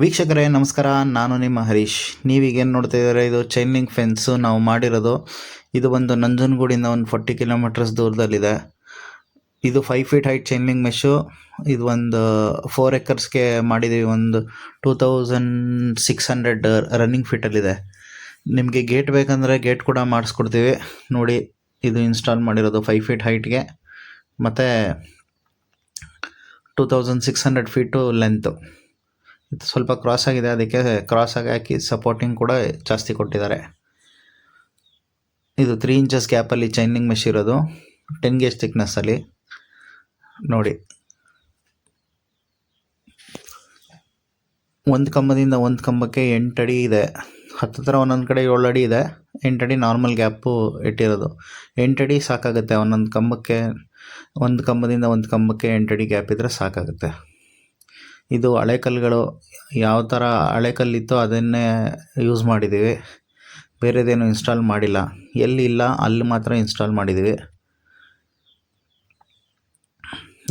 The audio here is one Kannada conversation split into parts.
ವೀಕ್ಷಕರೇ ನಮಸ್ಕಾರ, ನಾನು ನಿಮ್ಮ ಹರೀಶ್. ನೀವೀಗೇನು ನೋಡ್ತಾ ಇದ್ದಾರೆ, ಇದು ಚೈನ್ ಲಿಂಕ್ ಫೆನ್ಸು ನಾವು ಮಾಡಿರೋದು. ಇದು ಒಂದು ನಂಜನಗೂಡಿಂದ ಒಂದು 40 ಕಿಲೋಮೀಟರ್ಸ್ ದೂರದಲ್ಲಿದೆ. ಇದು 5 feet height chain link mesh. ಇದು ಒಂದು 4 ಎಕರ್ಸ್ಗೆ ಮಾಡಿದ್ದೀವಿ. ಒಂದು 2600 ರನ್ನಿಂಗ್ ಫೀಟಲ್ಲಿದೆ. ನಿಮಗೆ ಗೇಟ್ ಬೇಕಂದರೆ ಗೇಟ್ ಕೂಡ ಮಾಡಿಸ್ಕೊಡ್ತೀವಿ. ನೋಡಿ, ಇದು ಇನ್ಸ್ಟಾಲ್ ಮಾಡಿರೋದು 5 ಫೀಟ್ ಹೈಟ್ಗೆ ಮತ್ತು 2600 ಫೀಟು ಲೆಂತು. ಇದು ಸ್ವಲ್ಪ ಕ್ರಾಸ್ ಆಗಿದೆ, ಅದಕ್ಕೆ ಕ್ರಾಸಾಗಿ ಹಾಕಿ ಸಪೋರ್ಟಿಂಗ್ ಕೂಡ ಜಾಸ್ತಿ ಕೊಟ್ಟಿದ್ದಾರೆ. ಇದು 3 ಇಂಚಸ್ ಗ್ಯಾಪಲ್ಲಿ ಚೈನಿಂಗ್ ಮೆಶ್ ಇರೋದು, 10 ಗೇಜ್ ಥಿಕ್ನೆಸ್ಸಲ್ಲಿ. ನೋಡಿ, ಒಂದು ಕಂಬದಿಂದ ಒಂದು ಕಂಬಕ್ಕೆ 8 ಅಡಿ ಇದೆ. ಹತ್ತಿರ ಒಂದೊಂದು ಕಡೆ 7 ಅಡಿ ಇದೆ. 8 ಅಡಿ ನಾರ್ಮಲ್ ಗ್ಯಾಪು ಇಟ್ಟಿರೋದು. 8 ಅಡಿ ಸಾಕಾಗುತ್ತೆ ಒಂದೊಂದು ಕಂಬಕ್ಕೆ. ಒಂದು ಕಂಬದಿಂದ ಒಂದು ಕಂಬಕ್ಕೆ 8 ಅಡಿ ಗ್ಯಾಪ್ ಇದ್ದರೆ ಸಾಕಾಗುತ್ತೆ. ಇದು ಹಳೆ ಕಲ್ಲುಗಳು, ಯಾವ ಥರ ಹಳೆ ಕಲ್ಲಿತ್ತೋ ಅದನ್ನೇ ಯೂಸ್ ಮಾಡಿದ್ದೀವಿ. ಬೇರೆದೇನು ಇನ್ಸ್ಟಾಲ್ ಮಾಡಿಲ್ಲ. ಎಲ್ಲಿ ಇಲ್ಲ ಅಲ್ಲಿ ಮಾತ್ರ ಇನ್ಸ್ಟಾಲ್ ಮಾಡಿದ್ದೀವಿ.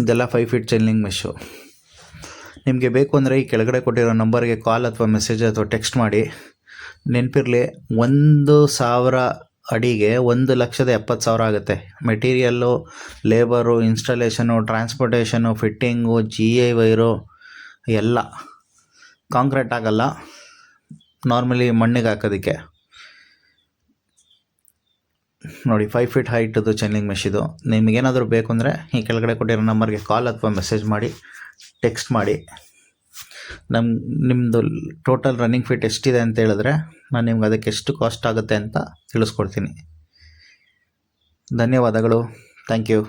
ಇದೆಲ್ಲ 5 ಫೀಟ್ ಚೈನಿಂಗ್ ಮೆಶ್ಶು. ನಿಮಗೆ ಬೇಕು ಅಂದರೆ ಈ ಕೆಳಗಡೆ ಕೊಟ್ಟಿರೋ ನಂಬರ್ಗೆ ಕಾಲ್ ಅಥವಾ ಮೆಸೇಜ್ ಅಥವಾ ಟೆಕ್ಸ್ಟ್ ಮಾಡಿ. ನೆನಪಿರಲಿ, 1,000 ಅಡಿಗೆ 1,70,000 ಆಗುತ್ತೆ. Material, labour, installation, transportation, fitting, GI wire ಎಲ್ಲ. ಕಾಂಕ್ರೀಟ್ ಆಗಲ್ಲ, ನಾರ್ಮಲಿ ಮಣ್ಣಿಗೆ ಹಾಕೋದಕ್ಕೆ. ನೋಡಿ, 5 ಫೀಟ್ ಹೈಟದು ಚೈನಿಂಗ್ ಮೆಶ್ ಇದು. ನಿಮಗೇನಾದರೂ ಬೇಕು ಅಂದರೆ ಈ ಕೆಳಗಡೆ ಕೊಟ್ಟಿರೋ ನಂಬರ್ಗೆ ಕಾಲ್ ಅಥವಾ ಮೆಸೇಜ್ ಮಾಡಿ, ಟೆಕ್ಸ್ಟ್ ಮಾಡಿ. ನಿಮ್ಮದು ಟೋಟಲ್ ರನ್ನಿಂಗ್ ಫೀಟ್ ಎಷ್ಟಿದೆ ಅಂತ ಹೇಳಿದ್ರೆ ನಾನು ನಿಮ್ಗೆ ಅದಕ್ಕೆ ಎಷ್ಟು ಕಾಸ್ಟ್ ಆಗುತ್ತೆ ಅಂತ ತಿಳಿಸ್ಕೊಡ್ತೀನಿ. ಧನ್ಯವಾದಗಳು. Thank you.